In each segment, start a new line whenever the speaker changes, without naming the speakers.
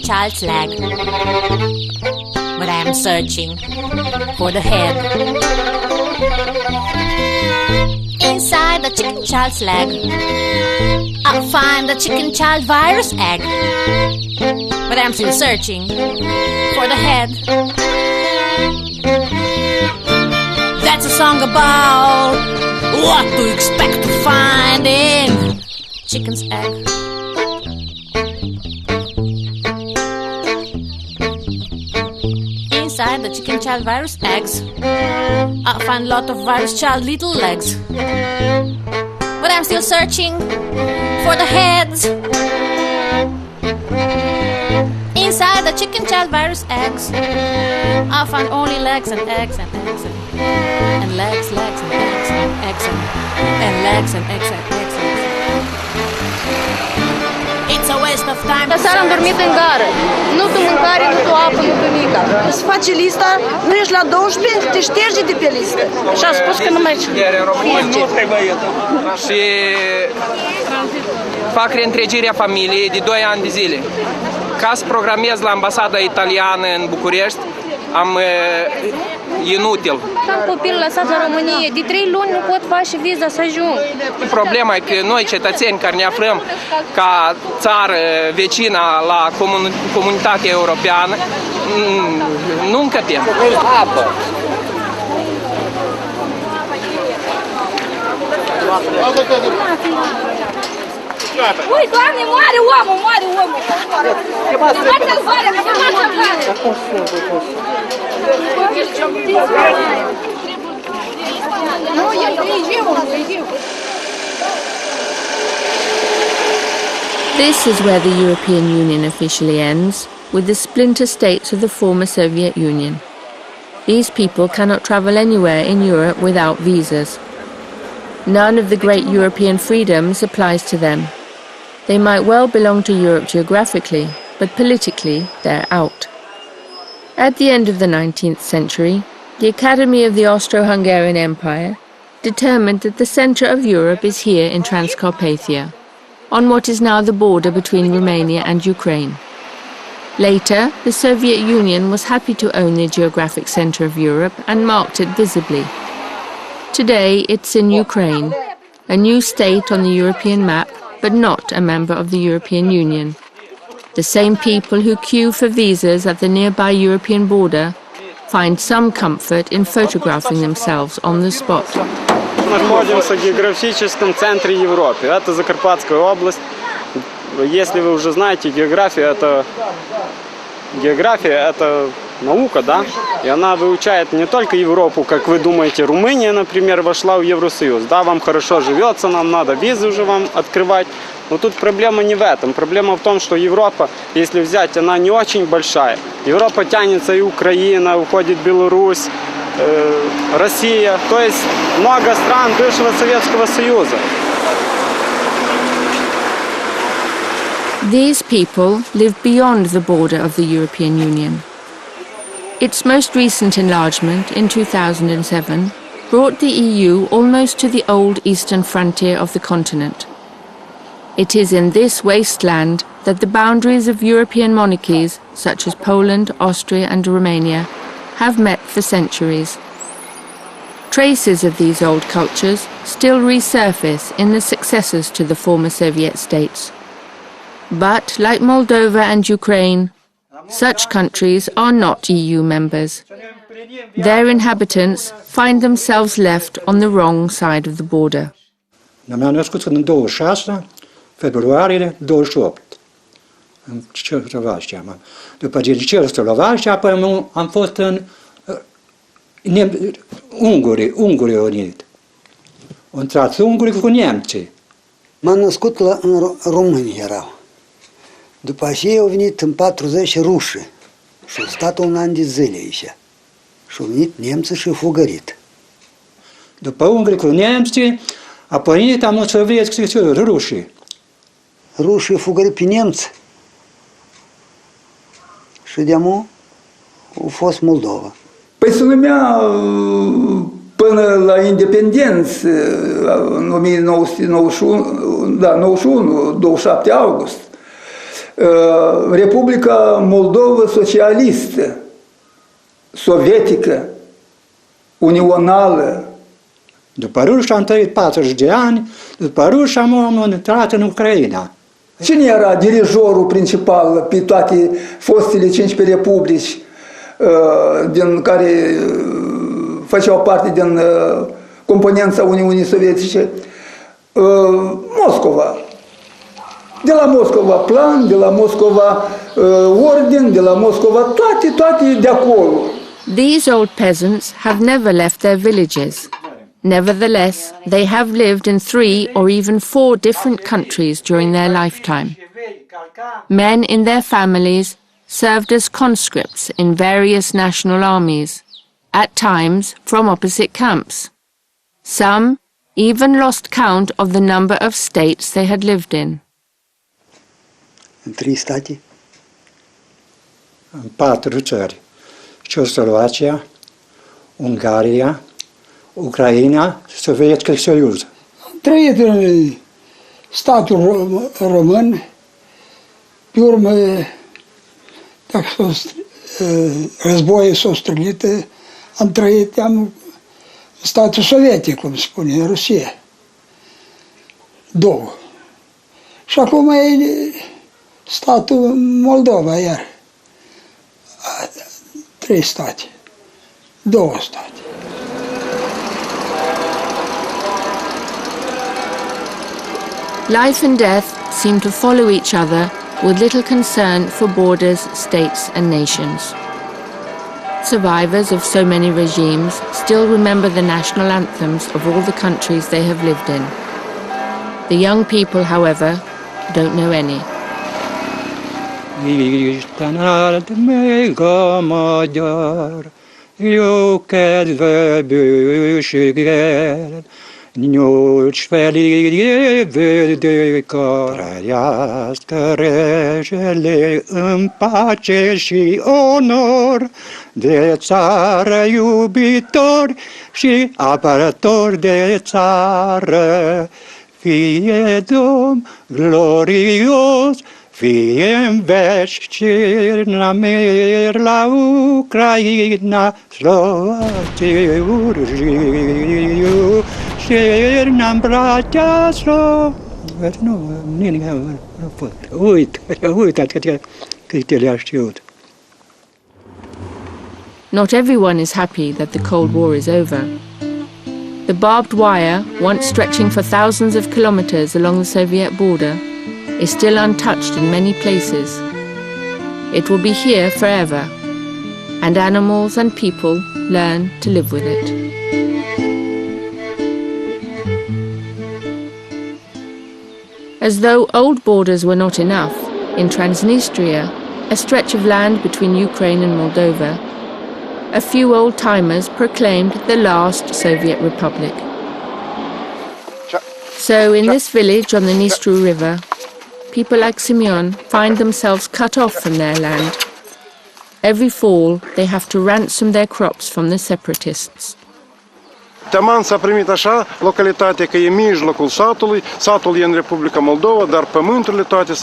child's leg, but I am searching for the head. Inside the chicken child's leg, I'll find the chicken child virus egg, but I'm still searching for the head. That's a song about what to expect to find in chicken's egg. Inside the chicken child virus eggs, I'll find a lot of virus child little legs, but I'm still searching for the heads. Inside the chicken child virus eggs, I'll find only legs and eggs and eggs and legs and eggs and eggs and legs and eggs and eggs. It's a waste of time.
Seara am dormit în gară. Nu tu mâncare, nu tu apă, nu tu mica.
Se face lista, nu ești la 12, te ștergi de pe listă.
Și a spus că nu mai
și fac reîntregirea familiei de 2 ani de zile. Ca să programez la ambasada italiană în București, inutil.
Am copil lăsat în România, de 3 luni nu pot face viza să ajung.
Problema e că noi, cetățeni care ne aflăm ca țară vecină la comunitatea europeană, nu încăpem. Apă.
Ui, Doamne, moare omul, moare omul! Chemați salvare, chemați salvare! Nu, e viu.
This is where the European Union officially ends, with the splinter states of the former Soviet Union. These people cannot travel anywhere in Europe without visas. None of the great European freedoms applies to them. They might well belong to Europe geographically, but politically they're out. At the end of the 19th century, the Academy of the Austro-Hungarian Empire determined that the centre of Europe is here in Transcarpathia, on what is now the border between Romania and Ukraine. Later, the Soviet Union was happy to own the geographic centre of Europe and marked it visibly. Today, it's in Ukraine, a new state on the European map, but not a member of the European Union. The same people who queue for visas at the nearby European border find some comfort in photographing themselves on the spot.
Находимся в географическом центре Европы. Это Закарпатская область. Если вы уже знаете, география это наука, да? И она выучает не только Европу, как вы думаете, Румыния, например, вошла в Евросоюз. Да, вам хорошо живется, нам надо визы уже вам открывать. Но тут проблема не в этом. Проблема в том, что Европа, если взять, она не очень большая. Европа тянется и Украина, уходит Беларусь, Россия. То есть много стран бывшего Советского Союза.
These people live beyond the border of the European Union. Its most recent enlargement, in 2007, brought the EU almost to the old eastern frontier of the continent. It is in this wasteland that the boundaries of European monarchies, such as Poland, Austria and Romania, have met for centuries. Traces of these old cultures still resurface in the successors to the former Soviet states. But, like Moldova and Ukraine, such countries are not EU members. Their inhabitants find themselves left on the wrong side of the border.
M-am născut în 26 februarie 28, în Cehoslovacia. După Cehoslovacia, apoi am fost în Ungurii Unit. Au intrat ungurii cu nemții.
M-am născut în România erau. După aceea au venit în 40 rușii și au stat un an de zile aici. Și au venit nemții și au fugărit.
După ungurii cu nemții, a pornit am sovietici rușii.
Rușii au fugărit pe nemți și de-amu a fost Moldova.
Păi se numea până la independență, în 1991, 27 august, Republica Moldova socialistă, sovietică, unională.
După ruși am trăit 40 de ani, după ruși am intrat în Ucraina.
Cine era dirijorul principal pe toate fostele 15 republici din care făceau parte din componența Uniunii Sovietice? Moscova. De la Moscova plan, de la Moscova orden, de la Moscova toate de acolo.
These old peasants have never left their villages. Nevertheless, they have lived in 3 or even 4 different countries during their lifetime. Men in their families served as conscripts in various national armies, at times from opposite camps. Some even lost count of the number of states they had lived in.
În 3 state?
În 4 țări. Czechoslovacia, Ungaria, Ucraina, Sovietică Soiuz.
Am trăit în statul român, pe urmă, dacă războiul s-a strălit, am trăit în statul sovietic, cum spune, în Rusia. 2. Și acum e statul Moldova, iar 3 state, 2 state.
Life and death seem to follow each other with little concern for borders, states and nations. Survivors of so many regimes still remember the national anthems of all the countries they have lived in. The young people, however, don't know any.
Isten áld meg a magyar, jó kedve bőséggel, nyújts felé jövődőkar, trăiască regele în pace și onor, de țară iubitor și apărător de țară, fie Domn glorios, fie în veci cirna mir la Ucraina, Slovacie urgiu, cirna-n bratea câte le-a știut.
Not everyone is happy that the Cold War is over. The barbed wire, once stretching for thousands of kilometers along the Soviet border, is still untouched in many places. It will be here forever, and animals and people learn to live with it. As though old borders were not enough, in Transnistria, a stretch of land between Ukraine and Moldova, a few old-timers proclaimed the last Soviet republic. So in this village on the Dnistru River, people like Simeon find themselves cut off from their land. Every fall, they have to ransom their crops from the separatists.
Teman s-a primit așa localitatea că e mijlocul satului, satul e în Republica Moldova, dar pământurile toate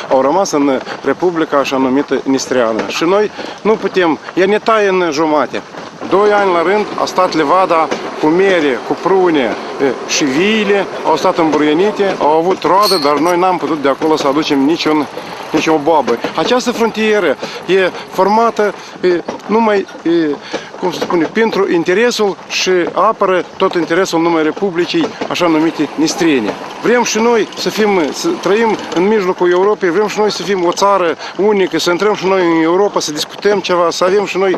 au rămas în Republica așa numită Dnistreană. Și noi nu putem, ea ne taie în jumate. 2 ani la rând a stat livada cu mere, cu prune și viile, au stat îmbruienite, au avut roadă, dar noi n-am putut de acolo să aducem nici o boabă. Această frontieră e formată numai, cum se spune, pentru interesul și apără tot interesul numai Republicii, așa numite Dnistrene. Vrem și noi să trăim în mijlocul Europei, vrem și noi să fim o țară unică, să intrăm și noi în Europa, să discutăm ceva, să avem și noi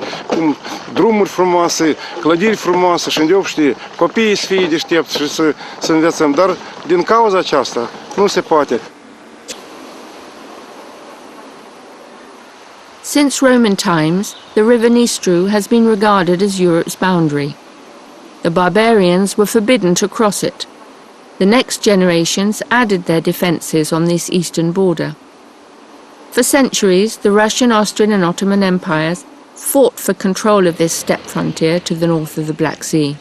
drumuri frumoase, clădiri frumoase și îndeopște copiii să fie deștepți și să învățăm. Dar din cauza aceasta nu se poate.
Since Roman times, the river Dnistru has been regarded as Europe's boundary. The barbarians were forbidden to cross it. The next generations added their defences on this eastern border. For centuries, the Russian, Austrian and Ottoman empires fought for control of this steppe frontier to the north of the Black Sea.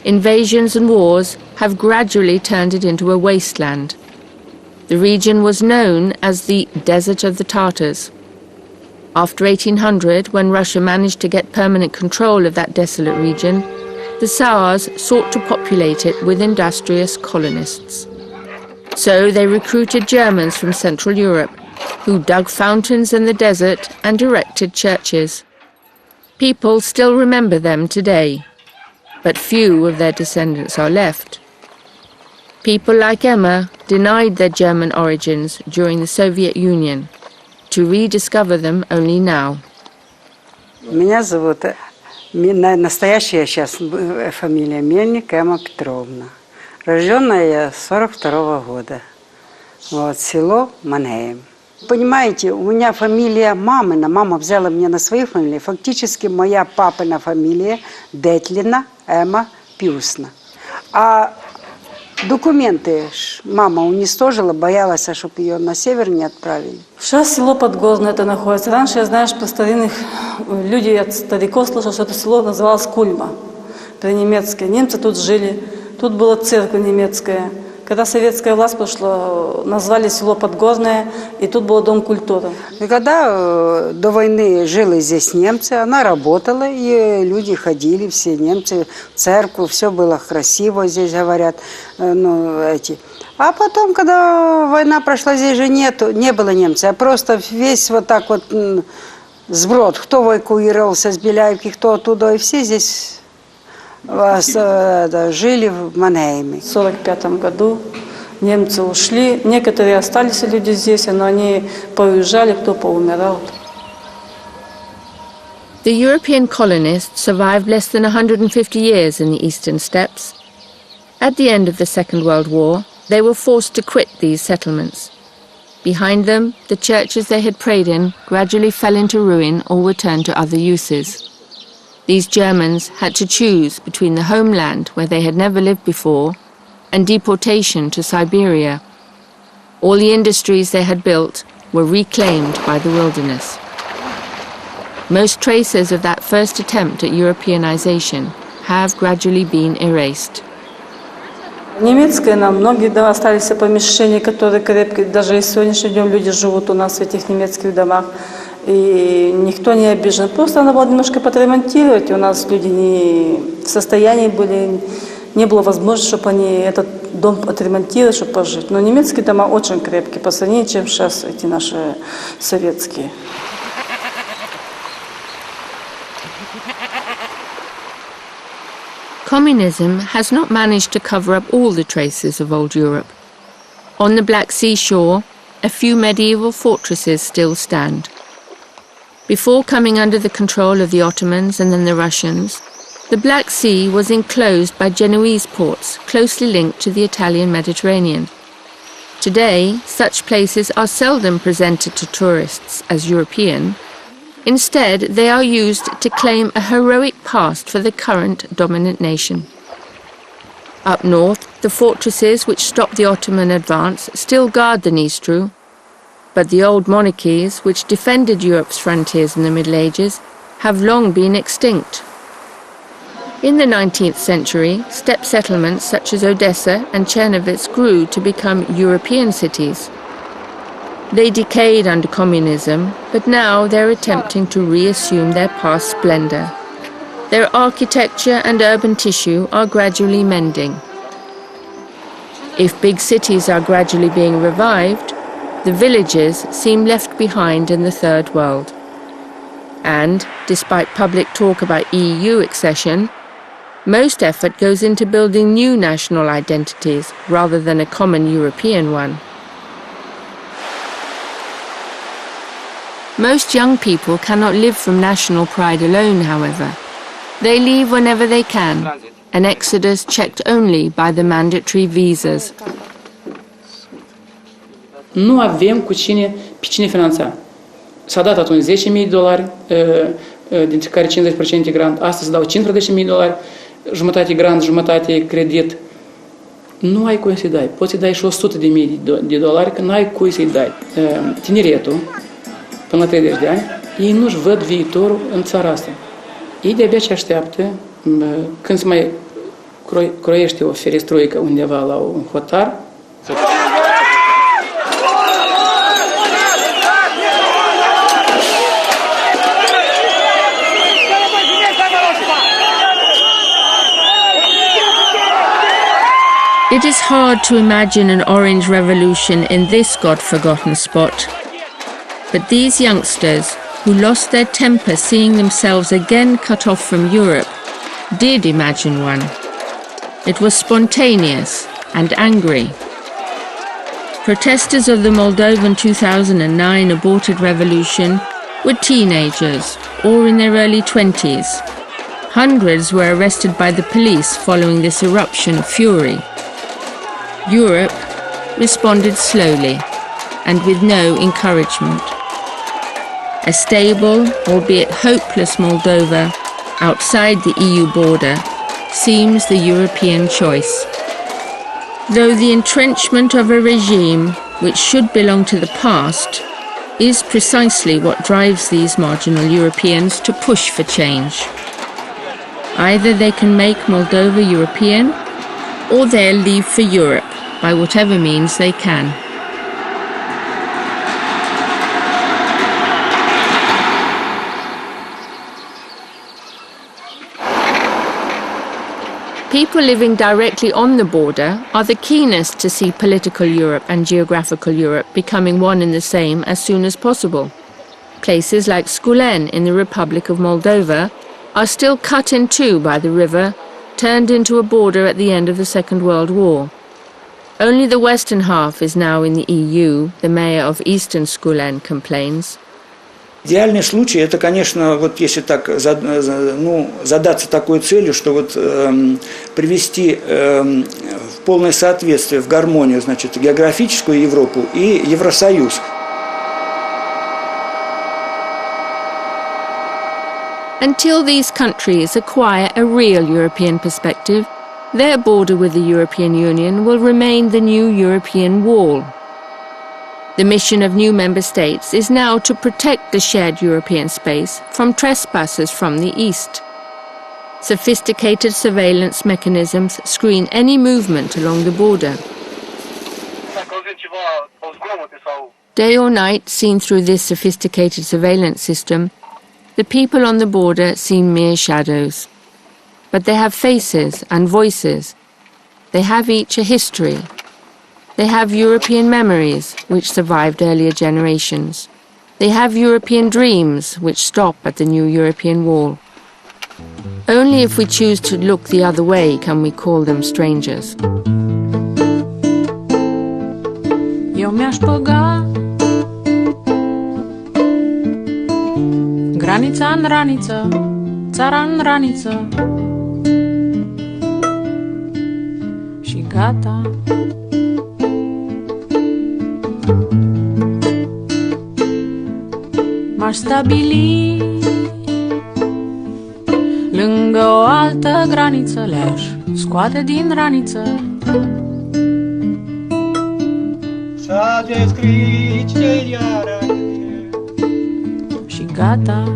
Invasions and wars have gradually turned it into a wasteland. The region was known as the Desert of the Tatars. After 1800, when Russia managed to get permanent control of that desolate region, the Tsars sought to populate it with industrious colonists. So they recruited Germans from Central Europe, who dug fountains in the desert and erected churches. People still remember them today, but few of their descendants are left. People like Emma denied their German origins during the Soviet Union, to rediscover them only now.
Меня зовут, настоящая сейчас фамилия Мельник Эмма Петровна. Рожденная я 42-го года. Вот, село Мангейм. Понимаете, у меня фамилия мамина. Мама взяла меня на свою фамилию. Фактически моя папина фамилия Детлина Эмма Пиусна. А документы мама уничтожила, боялась, чтобы ее на север не отправили.
Сейчас село Подгорное это находится. Раньше, я знаю, что старинных людей, от стариков слышал, что это село называлось Кульма, при-немецкое. Немцы тут жили, тут была церковь немецкая. Когда советская власть пошла, назвали село Подгорное, и тут был дом культуры. И когда до войны жили здесь немцы, она работала, и люди ходили, все немцы, в церковь, все было красиво, здесь говорят, А потом, когда война прошла, здесь же не было немцев, а просто весь вот так вот сброд, кто эвакуировался с Беляевки, кто оттуда, и все здесь жили в Мангейме. В 1945 году немцы ушли, некоторые остались люди здесь, но они поуезжали, кто поумирал.
The European colonists survived less than 150 years in the eastern steppes. At the end of the Second World War, they were forced to quit these settlements. Behind them, the churches they had prayed in gradually fell into ruin or were turned to other uses. These Germans had to choose between the homeland, where they had never lived before, and deportation to Siberia. All the industries they had built were reclaimed by the wilderness. Most traces of that first attempt at Europeanization have gradually been erased.
Немецкое нам многие остались помещения, которые крепкие. Даже и сегодняшним днем люди живут у нас в этих немецких домах. И никто не обижен. Просто надо было немножко подремонтировать. У нас люди не в состоянии были, не было возможности, чтобы они этот дом отремонтировали, чтобы пожить. Но немецкие дома очень крепкие по сравнению, чем сейчас эти наши советские.
Communism has not managed to cover up all the traces of old Europe. On the Black Sea shore, a few medieval fortresses still stand. Before coming under the control of the Ottomans and then the Russians, the Black Sea was enclosed by Genoese ports closely linked to the Italian Mediterranean. Today, such places are seldom presented to tourists as European. Instead, they are used to claim a heroic past for the current dominant nation. Up north, the fortresses which stopped the Ottoman advance still guard the Dnistru, but the old monarchies which defended Europe's frontiers in the Middle Ages have long been extinct. In the 19th century, steppe settlements such as Odessa and Chernovitz grew to become European cities. They decayed under communism, but now they're attempting to reassume their past splendor. Their architecture and urban tissue are gradually mending. If big cities are gradually being revived, the villages seem left behind in the Third World. And, despite public talk about EU accession, most effort goes into building new national identities rather than a common European one. Most young people cannot live from national pride alone, however. They leave whenever they can, an exodus checked only by the mandatory visas.
Nu avem pe cine finanța. S-a dat atunci $10.000, dintre care 50% grant. Astăzi dau $15.000, jumătate grant, jumătate credit. Nu ai cui să-i dai. Poți să-i dai și $100.000, că nu ai cui să-i dai. Tineretul, până la 30 de ani, ei nu-și văd viitorul în țara asta. Ei de-abia ce așteaptă, când se mai croiește o ferestruică undeva la un hotar,
It is hard to imagine an orange revolution in this God-forgotten spot. But these youngsters, who lost their temper seeing themselves again cut off from Europe, did imagine one. It was spontaneous and angry. Protesters of the Moldovan 2009 aborted revolution were teenagers or in their early 20s. Hundreds were arrested by the police following this eruption of fury. Europe responded slowly and with no encouragement. A stable, albeit hopeless Moldova outside the EU border seems the European choice. Though the entrenchment of a regime which should belong to the past is precisely what drives these marginal Europeans to push for change. Either they can make Moldova European, or they'll leave for Europe by whatever means they can. People living directly on the border are the keenest to see political Europe and geographical Europe becoming one and the same as soon as possible. Places like Sculen in the Republic of Moldova are still cut in two by the river, turned into a border at the end of the Second World War. Only the western half is now in the EU, the mayor of Eastern Sculen complains.
Идеальный случай, это, конечно, вот если так, задаться такой целью, что вот привести в полное соответствие, в гармонию, значит, географическую Европу и Евросоюз.
Until these countries acquire a real European perspective, their border with the European Union will remain the new European wall. The mission of new member states is now to protect the shared European space from trespassers from the east. Sophisticated surveillance mechanisms screen any movement along the border. Day or night, seen through this sophisticated surveillance system, the people on the border seem mere shadows. But they have faces and voices. They have each a history. They have European memories, which survived earlier generations. They have European dreams, which stop at the new European wall. Only if we choose to look the other way can we call them strangers.
Eu mi-aș băga granița în raniță, țara în raniță și gata. M-aș stabili lângă o altă graniță, le-aș scoate din raniță
să descrici iară
și gata.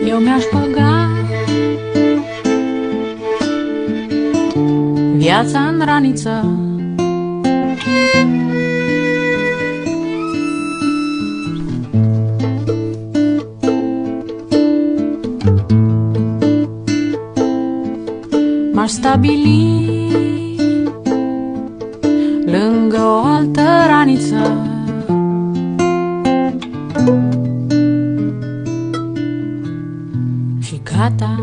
Eu mi-aș băga viața în raniță, m-aș stabili lângă o altă raniță și gata.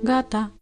Gata.